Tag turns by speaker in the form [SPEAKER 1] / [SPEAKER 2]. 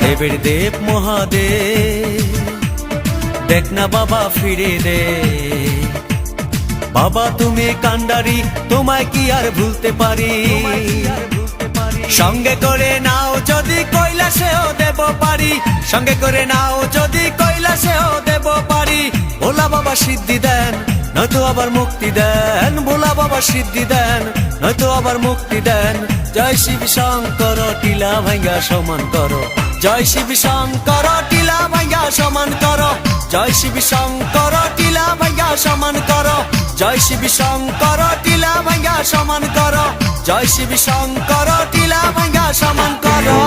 [SPEAKER 1] দেবের দেব মহাদেব, দেখ না বাবা ফিরে দে। বাবা তুমি কান্ডারি, তোমায় কি আর ভুলতে পারি। সঙ্গে করে নাও যদি কৈলাসেও দেব পারি, সঙ্গে করে নাও যদি কৈলাসেও দেব পারি। ভোলা বাবা সিদ্ধি দেন, নয়তো আবার মুক্তি দেন। ভোলা বাবা সিদ্ধি দেন, নয়তো আবার মুক্তি দেন। জয় শিব শঙ্কর, টিলা ভাঙ্গা সমান করো। জয় শিব শঙ্কর, টিলা ভাঙ্গা সমান করো। জয় শিব শঙ্কর, টিলা ভাঙ্গা সমান করো। জয় শিব শঙ্কর, টিলা ভাঙ্গা সমান করো। জয় শিব শঙ্কর, টিলা ভাঙ্গা সমান করো।